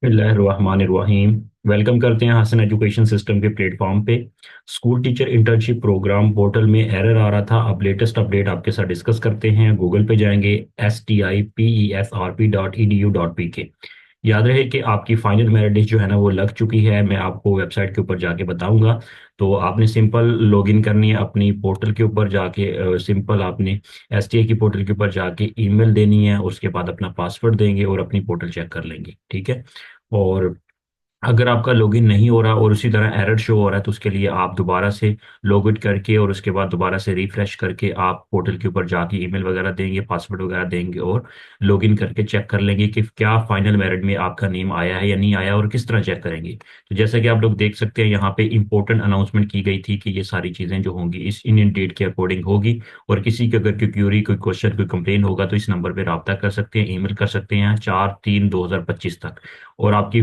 बिस्मिल्लाहिर्रहमानिर्रहीम। वेलकम करते हैं हसन एजुकेशन सिस्टम के प्लेटफॉर्म पे। School teacher internship program portal में एरर आ रहा था। अब लेटेस्ट अपडेट आपके साथ डिस्कस करते हैं। गूगल पे जाएंगे stipesrp.edu.pk। याद रहे कि आपकी फाइनल मेरिट लिस्ट जो है ना वो लग चुकी है। मैं आपको वेबसाइट के ऊपर जाके बताऊंगा। तो आपने सिंपल लॉगिन करनी है अपनी पोर्टल के ऊपर जाके। सिंपल आपने एसटीआई की पोर्टल के ऊपर जाके ईमेल देनी है, उसके बाद अपना पासवर्ड देंगे और अपनी पोर्टल चेक कर लेंगे। ठीक है। और अगर आपका लॉगिन नहीं हो रहा और उसी तरह एरर शो हो रहा है तो उसके लिए आप दोबारा से लॉग इन करके और उसके बाद दोबारा से रिफ्रेश करके आप पोर्टल के ऊपर जाके ईमेल वगैरह देंगे, पासवर्ड वगैरह देंगे और लॉगिन करके चेक कर लेंगे कि क्या फाइनल मेरिट में आपका नेम आया है या नहीं आया और किस तरह चेक करेंगे। तो जैसा कि आप लोग देख सकते हैं यहाँ पे इंपॉर्टेंट अनाउंसमेंट की गई थी कि ये सारी चीज़ें जो होंगी इस इंडियन डेट के अकॉर्डिंग होगी। और किसी की अगर कोई क्यूरी, कोई क्वेश्चन, कोई कंप्लेन होगा तो इस नंबर पर रब्ता कर सकते हैं, ईमेल कर सकते हैं 4/3/2025 तक। और आपकी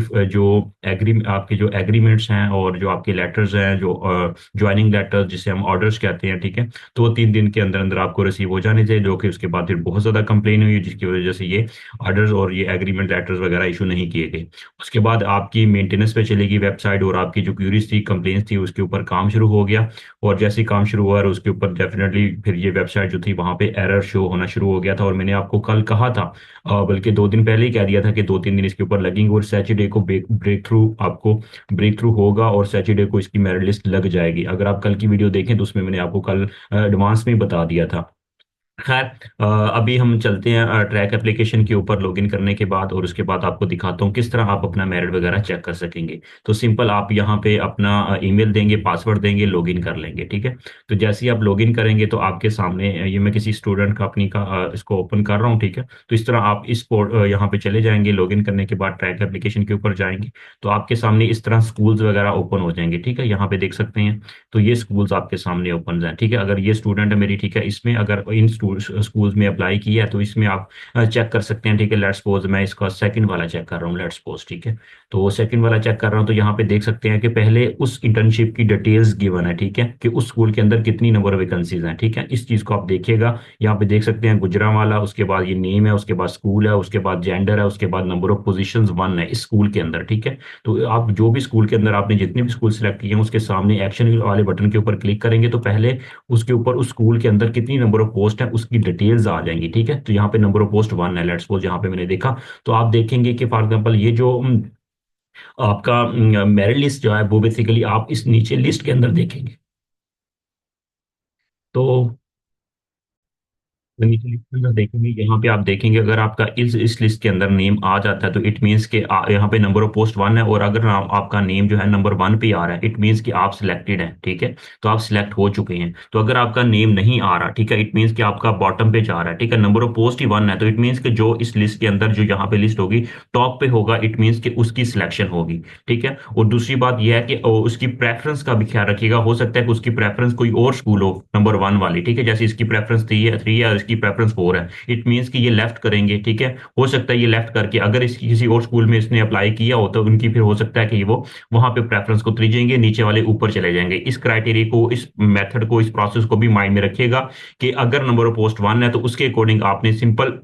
आपके जो एग्रीमेंट्स हैं और जो आपके लेटर्स हैं, जो ज्वाइनिंग लेटर्स जिसे हम ऑर्डर्स कहते हैं, ठीक है, तो वो 3 दिन के अंदर अंदर आपको रिसीव हो जाने चाहिए। जो कि उसके बाद फिर बहुत ज़्यादा कंप्लेन हुई जिसकी वजह से ये ऑर्डर्स और ये एग्रीमेंट लेटर्स वगैरह इशू नहीं किए गए। उसके बाद आपकी मेंटेनेंस पे चलेगी वेबसाइट और आपकी जो क्यूरीज थी, कंप्लेंट्स थी, उसके ऊपर काम शुरू हो गया। और जैसे ही काम शुरू हुआ और उसके ऊपर डेफिनेटली फिर ये वेबसाइट जो थी वहाँ पे एरर शो होना शुरू हो गया था। और मैंने आपको कल कहा था, बल्कि 2 दिन पहले ही कह दिया था कि 2-3 दिन इसके ऊपर लगेंगे और सैटरडे को ब्रेक थ्रू आपको ब्रेक थ्रू होगा और सैटरडे को इसकी मेरिट लिस्ट लग जाएगी। अगर आप कल की वीडियो देखें तो उसमें मैंने आपको कल एडवांस में ही बता दिया था। खैर, अभी हम चलते हैं ट्रैक एप्लीकेशन के ऊपर लॉगिन करने के बाद और उसके बाद आपको दिखाता हूँ किस तरह आप अपना मेरिट वगैरह चेक कर सकेंगे। तो सिंपल आप यहाँ पे अपना ईमेल देंगे, पासवर्ड देंगे, लॉगिन कर लेंगे। ठीक है। तो जैसे ही आप लॉगिन करेंगे तो आपके सामने ये मैं किसी स्टूडेंट का अपनी का इसको ओपन कर रहा हूँ। ठीक है। तो इस तरह आप यहाँ पे चले जाएंगे। लॉगिन करने के बाद ट्रैक एप्लीकेशन के ऊपर जाएंगे तो आपके सामने इस तरह स्कूल्स वगैरह ओपन हो जाएंगे। ठीक है। यहाँ पे देख सकते हैं। तो ये स्कूल्स आपके सामने ओपन हैं। ठीक है। अगर ये स्टूडेंट है मेरी, ठीक है, इसमें अगर इन स्कूल्स में अप्लाई किया है तो इसमें आप चेक कर सकते हैं। ठीक है। लेट्स सपोज मैं इसका सेकंड वाला चेक कर रहा हूँ, लेट्स सपोज। ठीक है। तो सेकंड वाला चेक कर रहा हूँ तो यहाँ पे देख सकते हैं कि पहले उस इंटर्नशिप की डिटेल्स गिवन है। ठीक है। कि उस स्कूल के अंदर कितनी नंबर ऑफ वैकेंसीज हैं। ठीक है। इस चीज को आप देखिएगा। यहाँ पे देख सकते हैं गुजरांवाला, उसके बाद ये नेम है, उसके बाद स्कूल है, उसके बाद जेंडर है, उसके बाद नंबर ऑफ पोजीशंस 1 है इस स्कूल के अंदर। ठीक है। तो आप जो भी स्कूल के अंदर आपने जितने भी स्कूल सेलेक्ट किए हैं उसके सामने एक्शन वाले बटन के ऊपर क्लिक करेंगे तो पहले उसके ऊपर उस स्कूल के अंदर कितनी नंबर ऑफ पोस्ट है उसकी डिटेल्स आ जाएंगी। ठीक है। तो यहाँ पे नंबर ऑफ पोस्ट 1 है, लेट्स सपोज। यहाँ पे मैंने देखा तो आप देखेंगे कि फॉर एग्जांपल ये जो आपका मेरिट लिस्ट जो है वो बेसिकली आप इस नीचे लिस्ट के अंदर देखेंगे। तो तो नीचे लिस्ट के अंदर देखेंगे, यहाँ पे आप देखेंगे अगर आपका इस लिस्ट के अंदर नेम आ जाता है तो इट मीन्स कि यहाँ पे नंबर ऑफ पोस्ट 1 है। और अगर आपका नेम जो है नंबर 1 पे आ रहा है इट मीन्स कि आप सिलेक्टेड हैं। ठीक है। तो आप सिलेक्ट हो चुके हैं। तो अगर आपका नेम नहीं आ रहा, ठीक है, इट मीन्स कि आपका बॉटम पे जा रहा है। ठीक है। नंबर ऑफ पोस्ट ही 1 है तो इट मीन्स कि जो इस लिस्ट के अंदर जो यहाँ पे लिस्ट होगी टॉप पे होगा, इट मीन्स कि उसकी सिलेक्शन होगी। ठीक है। और दूसरी बात यह है कि उसकी प्रेफरेंस का भी ख्याल रखिएगा। हो सकता है कि उसकी प्रेफरेंस कोई और स्कूल हो नंबर 1 वाली। ठीक है। जैसे इसकी प्रेफरेंस 3 है और इसकी प्रेफरेंस 4 है, इट मीन्स कि ये लेफ्ट करेंगे। ठीक है। हो सकता है ये लेफ्ट करके अगर इसकी किसी और स्कूल में इसने अप्लाई किया हो तो उनकी फिर हो सकता है कि वो वहां पे प्रेफरेंस को 3 जाएंगे, नीचे वाले ऊपर चले जाएंगे। इस क्राइटेरिया को, इस मेथड को, इस प्रोसेस को भी माइंड में रखिएगा कि अगर नंबर ऑफ पोस्ट 1 है तो उसके अकॉर्डिंग आपने सिंपल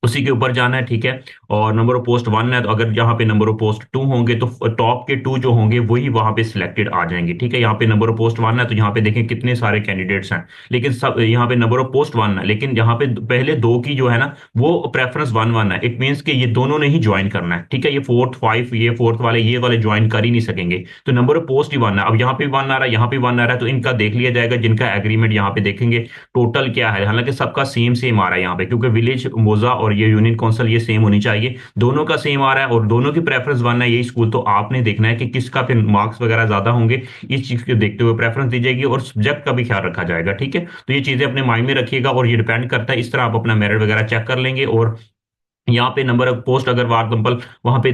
उसी के ऊपर जाना है। ठीक है। और नंबर ऑफ पोस्ट 1 है तो अगर यहाँ पे नंबर ऑफ पोस्ट 2 होंगे तो टॉप के 2 जो होंगे वही वहां पे सिलेक्टेड आ जाएंगे। ठीक है। यहाँ पे नंबर ऑफ पोस्ट 1 है तो यहाँ पे देखें कितने सारे कैंडिडेट्स हैं, लेकिन सब यहाँ पे नंबर ऑफ पोस्ट 1 है लेकिन यहाँ पे पहले 2 की जो है ना वो प्रेफरेंस 1-1 है। इट मीन्स कि ये दोनों ने ही ज्वाइन करना है। ठीक है। ये फोर्थ 5, ये फोर्थ वाले, ये वाले ज्वाइन कर ही नहीं सकेंगे। तो नंबर ऑफ पोस्ट ही 1 है। अब यहाँ पे 1 आ रहा है, यहाँ पे 1 आ रहा है तो इनका देख लिया जाएगा। जिनका एग्रीमेंट यहाँ पे देखेंगे टोटल क्या है, हालांकि सबका सेम सेम आ रहा है यहाँ पे क्योंकि विलेज मोजा और ये यूनियन काउंसिल ये सेम होनी चाहिए। दोनों का सेम आ रहा है और दोनों की प्रेफरेंस 1 है यही स्कूल। तो आपने देखना है कि किसका फिर मार्क्स वगैरह ज्यादा होंगे, इस चीज को देखते हुए प्रेफरेंस दी जाएगी और सब्जेक्ट का भी ख्याल रखा जाएगा। ठीक है। तो ये चीजें अपने माइंड में रखिएगा और ये डिपेंड करता है, इस तरह आप अपना मेरिट वगैरह चेक कर लेंगे। और यहाँ पे नंबर ऑफ पोस्ट अगर फॉर एग्जाम्पल वहां पे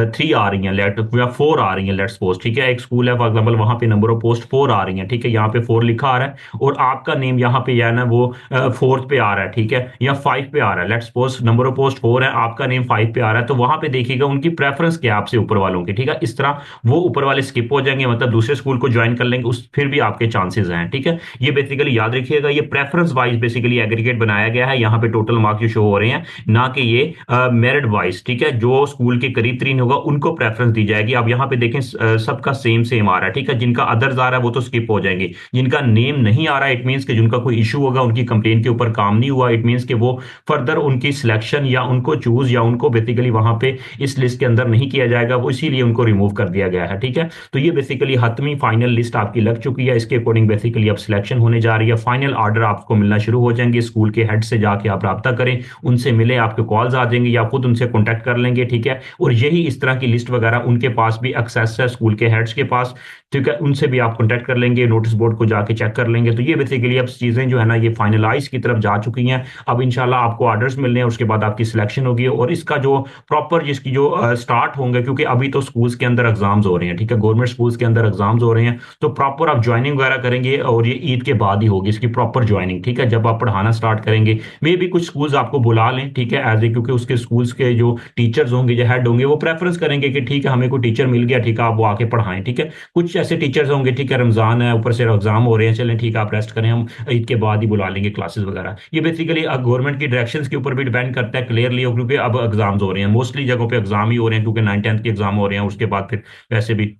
3 आ रही हैं लेट या 4 आ रही हैं, लेट्स सपोज। ठीक है। एक स्कूल है फॉर एग्जाम्पल वहां पे नंबर ऑफ पोस्ट 4 आ रही हैं। ठीक है। यहाँ पे 4 लिखा आ रहा है और आपका नेम यहाँ पे या ना वो 4th पे आ रहा है। ठीक है। या 5 पे आ रहा है, let's suppose number of post 4 है, आपका नेम 5 पे आ रहा है, तो वहां पे देखिएगा उनकी प्रेफरेंस क्या है आपसे ऊपर वालों की। ठीक है। इस तरह वो ऊपर वाले स्किप हो जाएंगे, मतलब दूसरे स्कूल को ज्वाइन कर लेंगे, उस फिर भी आपके चांसेस हैं। ठीक है। ये बेसिकली याद रखिएगा, ये प्रेफरेंस वाइज बेसिकली एग्रीगेट बनाया गया है। यहाँ पे टोटल मार्क्स जो शो हो रहे हैं, ना कि ये मेरिट वाइज, ठीक है, जो स्कूल के करीब तरीन होगा उनको प्रेफरेंस दी जाएगी। अब यहाँ पे देखें सबका सेम सेम आ रहा है, ठीक है, जिनका अदर्स आ रहा है वो तो स्किप हो जाएंगे, जिनका नेम नहीं आ रहा है इट मीन्स कि जिनका कोई इशू होगा, उनकी कंप्लेन के ऊपर काम नहीं हुआ, इट मीन्स कि वो फर्दर उनकी सिलेक्शन या उनको चूज या उनको बेसिकली वहां पे इस लिस्ट के अंदर नहीं किया जाएगा, वो इसीलिए उनको रिमूव कर दिया गया है, ठीक है। तो ये बेसिकली हतमी फाइनल लिस्ट आपकी लग चुकी है, इसके अकॉर्डिंग बेसिकली अब सिलेक्शन होने जा रही है, फाइनल ऑर्डर आपको मिलना शुरू हो जाएंगे, स्कूल के हेड से जाके आप रब्ता करें, उनसे मिले, आपके कॉल्स आ जाएंगे या खुद उनसे कॉन्टैक्ट कर लेंगे, ठीक है। और यही इस तरह की लिस्ट वगैरह उनके पास भी एक्सेस है, स्कूल के हेड्स के पास, ठीक है, उनसे भी आप कॉन्टैक्ट कर लेंगे, नोटिस बोर्ड को जाके चेक कर लेंगे। तो ये बेसिकली अब चीजें जो है ना ये फाइनलाइज की तरफ जा चुकी हैं। अब इंशाल्लाह आपको ऑर्डर्स मिलने हैं, उसके बाद आपकी सिलेक्शन होगी, और इसका जो प्रॉपर जिसकी जो स्टार्ट होंगे, क्योंकि अभी तो स्कूल्स के अंदर एग्जाम्स हो रहे हैं, ठीक है, गवर्नमेंट स्कूल्स के अंदर एग्जाम्स हो रहे हैं, तो प्रॉपर आप ज्वाइनिंग वगैरह करेंगे और ये ईद के बाद ही होगी इसकी प्रॉपर ज्वाइनिंग, ठीक है, जब आप पढ़ाना स्टार्ट करेंगे। मे भी कुछ स्कूल्स आपको बुला लें, ठीक है, एज ए, क्योंकि उसके स्कूल्स के जो टीचर्स होंगे, जो हेड होंगे, वो प्रेफरेंस करेंगे कि ठीक है हमें कोई टीचर मिल गया, ठीक है, आप वो आके पढ़ाएं, ठीक है। कुछ ऐसे टीचर्स होंगे, ठीक है, रमजान है, ऊपर से एग्जाम हो रहे हैं, चलें ठीक है आप रेस्ट करें, हम ईद के बाद ही बुला लेंगे क्लासेस वगैरह। ये बेसिकली गवर्नमेंट की डायरेक्शंस के ऊपर भी डिपेंड करता है क्लियरली, क्योंकि अब एग्जाम्स हो रहे हैं, मोस्टली जगहों पे एग्जाम ही हो रहे हैं, क्योंकि 9th 10th के एग्जाम हो रहे हैं, उसके बाद फिर वैसे भी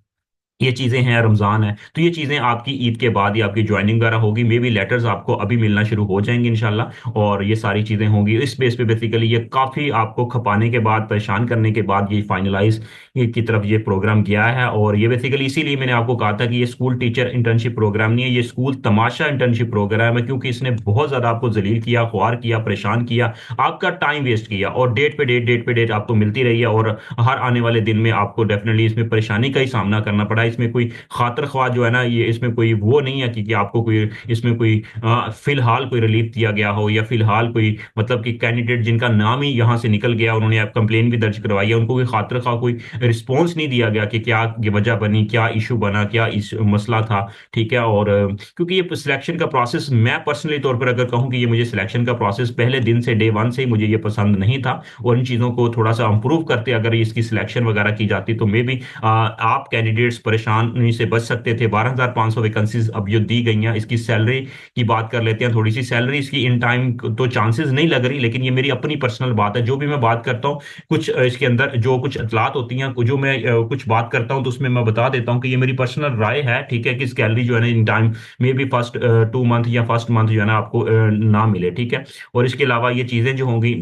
ये चीजें हैं, रमजान है, तो ये चीजें आपकी ईद के बाद ही आपकी ज्वाइनिंग वगैरह होगी, मे बी लेटर्स आपको अभी मिलना शुरू हो जाएंगे इंशाल्लाह, और ये सारी चीजें होंगी इस बेस पे बेसिकली। ये काफी आपको खपाने के बाद, परेशान करने के बाद ये फाइनलाइज की तरफ ये प्रोग्राम गया है, और ये बेसिकली इसीलिए मैंने आपको कहा था कि ये स्कूल टीचर इंटर्नशिप प्रोग्राम नहीं है, ये स्कूल तमाशा इंटर्नशिप प्रोग्राम है, क्योंकि इसने बहुत ज्यादा आपको जलील किया, ख्वार किया, परेशान किया, आपका टाइम वेस्ट किया, और डेट पे डेट आपको मिलती रही है, और हर आने वाले दिन में आपको डेफिनेटली इसमें परेशानी का ही सामना करना पड़ा। इसमें कोई खातर ख्वाह जो है ना, ये इसमें कोई वो नहीं है कि आपको कोई इसमें कोई फिलहाल कोई रिलीफ दिया गया हो, या फिलहाल कोई मतलब कि कैंडिडेट जिनका नाम ही यहाँ से निकल गया, उन्होंने आप कंप्लेन भी दर्ज करवाई है, उनको कोई खातर ख्वाह कोई रिस्पॉन्स नहीं दिया गया कि क्या ये वजह बनी, क्या इशू बना, क्या इस मसला था, ठीक है। और क्योंकि ये सिलेक्शन का प्रोसेस, मैं पर्सनली तौर पर अगर कहूँ कि ये मुझे सिलेक्शन का प्रोसेस पहले दिन से डे वन से ही मुझे ये पसंद नहीं था, और इन चीज़ों को थोड़ा सा इंप्रूव करते अगर इसकी सिलेक्शन वगैरह की जाती तो मे बी आप कैंडिडेट्स परेशानी से बच सकते थे। 12,500 वैकेंसीज अब जो दी गई हैं, इसकी सैलरी की बात कर लेते हैं थोड़ी सी। सैलरी इसकी इन टाइम तो चांसेस नहीं लग रही, लेकिन ये मेरी अपनी पर्सनल बात है, जो भी मैं बात करता हूँ, कुछ इसके अंदर जो कुछ इतलात होती हैं, जो मैं कुछ बात करता हूँ, तो उसमें मैं बता देता हूँ कि ये मेरी पर्सनल राय है, ठीक है, कि सैलरी जो है ना in time may be first 2 month या फर्स्ट मंथ जो है ना आपको ना मिले, ठीक है। और इसके अलावा ये चीजें जो होंगी,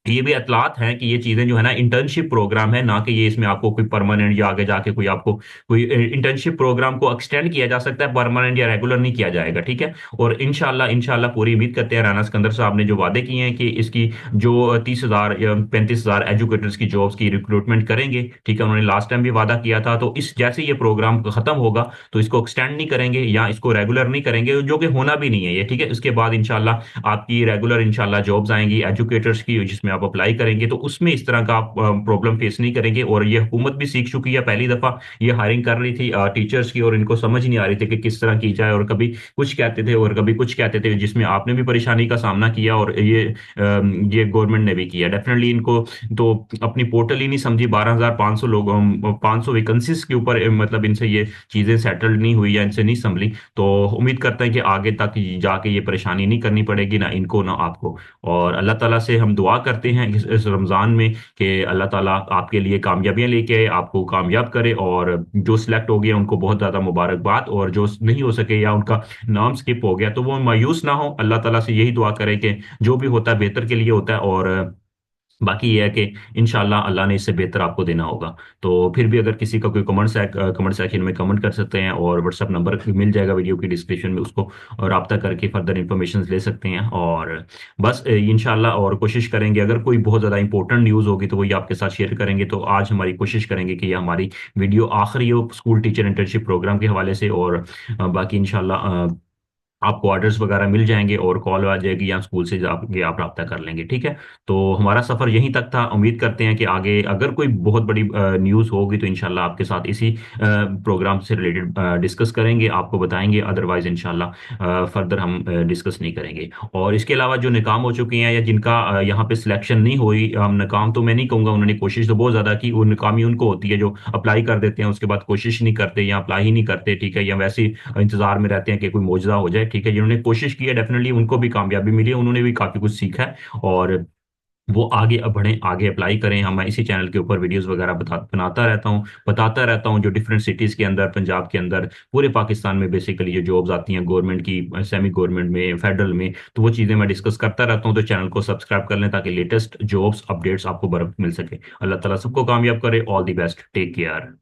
ये भी अतलात हैं कि ये चीजें जो है ना इंटर्नशिप प्रोग्राम है, ना कि ये इसमें आपको कोई परमानेंट या आगे जाके कोई आपको कोई इंटर्नशिप प्रोग्राम को एक्सटेंड किया जा सकता है, परमानेंट या रेगुलर नहीं किया जाएगा, ठीक है। और इंशाल्लाह इंशाल्लाह पूरी उम्मीद करते हैं, राना सिकंदर साहब ने जो वादे किए हैं कि इसकी जो 30,000 या 35,000 एजुकेटर्स की जॉब्स की रिक्रूटमेंट करेंगे, ठीक है, उन्होंने लास्ट टाइम भी वादा किया था, तो इस जैसे ये प्रोग्राम खत्म होगा तो इसको एक्सटेंड नहीं करेंगे या इसको रेगुलर नहीं करेंगे, जो कि होना भी नहीं है ये, ठीक है। उसके बाद इंशाल्लाह आपकी रेगुलर इंशाल्लाह जॉब्स आएंगी एजुकेटर्स की, जिसमें आप अप्लाई करेंगे, तो उसमें इस तरह का आप प्रॉब्लम फेस नहीं करेंगे। और ये हुकूमत भी सीख चुकी है, पहली दफा ये हायरिंग कर रही थी टीचर्स की, और इनको समझ नहीं आ रही थी कि किस तरह की जाए, और कभी कुछ कहते थे और कभी कुछ कहते थे, जिसमें आपने भी परेशानी का सामना किया, और ये गवर्नमेंट ने भी किया डेफिनेटली। इनको तो अपनी पोर्टल ही नहीं समझी, 12,500 लोग 500 वैकेंसीज के ऊपर मतलब इनसे ये चीजें सेटल्ड नहीं हुई या इनसे नहीं संभली। तो उम्मीद करते हैं कि आगे तक जाके ये परेशानी नहीं करनी पड़ेगी, ना इनको ना आपको। और अल्लाह ताला से हम दुआ करते हैं इस रमज़ान में कि अल्लाह ताला आपके लिए कामयाबियां लेके आए, आपको कामयाब करे, और जो सिलेक्ट हो गया उनको बहुत ज़्यादा मुबारकबाद, और जो नहीं हो सके या उनका नाम स्किप हो गया तो वो मायूस ना हो, अल्लाह ताला से यही दुआ करें कि जो भी होता है बेहतर के लिए होता है। और बाकी ये है कि इंशाल्लाह अल्लाह ने इससे बेहतर आपको देना होगा। तो फिर भी अगर किसी का कोई कमेंट सेक्शन में कमेंट कर सकते हैं, और व्हाट्सएप नंबर भी मिल जाएगा वीडियो की डिस्क्रिप्शन में, उसको रब्ता करके फर्दर इन्फॉर्मेशन ले सकते हैं। और बस इंशाल्लाह और कोशिश करेंगे, अगर कोई बहुत ज़्यादा इंपॉर्टेंट न्यूज़ होगी तो वही आपके साथ शेयर करेंगे। तो आज हमारी कोशिश करेंगे कि ये हमारी वीडियो आखिरी हो स्कूल टीचर इंटर्नशिप प्रोग्राम के हवाले से। और बाकी इंशाल्लाह आपको ऑर्डर्स वगैरह मिल जाएंगे, और कॉल आ जाएगी, या स्कूल से जाके आप रब्ता कर लेंगे, ठीक है। तो हमारा सफ़र यहीं तक था, उम्मीद करते हैं कि आगे अगर कोई बहुत बड़ी न्यूज़ होगी तो इंशाल्लाह आपके साथ इसी प्रोग्राम से रिलेटेड डिस्कस करेंगे, आपको बताएंगे, अदरवाइज इंशाल्लाह फर्दर हम डिस्कस नहीं करेंगे। और इसके अलावा जो नाकाम हो चुके हैं या जिनका यहाँ पे सिलेक्शन नहीं हुई, नाकाम तो मैं नहीं कहूँगा, उन्होंने कोशिश तो बहुत ज़्यादा की, वो नाकामी उनको होती है जो अप्लाई कर देते हैं उसके बाद कोशिश नहीं करते या अप्लाई ही नहीं करते, ठीक है, या वैसे ही इंतजार में रहते हैं कि कोई मौजूदा हो जाए, ठीक है। जिन्होंने कोशिश की है डेफिनेटली उनको भी कामयाबी मिली है, उन्होंने भी काफी कुछ सीखा है। और वो आगे बढ़ें, आगे अप्लाई करें। हम मैं इसी चैनल के ऊपर वीडियोस वगैरह बनाता रहता हूँ, बताता रहता हूँ जो डिफरेंट सिटीज़ के अंदर, पंजाब के अंदर, पूरे पाकिस्तान में बेसिकली जो जॉब्स आती हैं गवर्नमेंट की, सेमी गवर्नमेंट में, फेडरल में, तो वो चीज़ें मैं डिस्कस करता रहता हूँ। तो चैनल को सब्सक्राइब कर लें ताकि लेटेस्ट जॉब्स अपडेट्स आपको बरवक्त मिल सके। अल्लाह ताला सबको कामयाब करे। All the best, take care.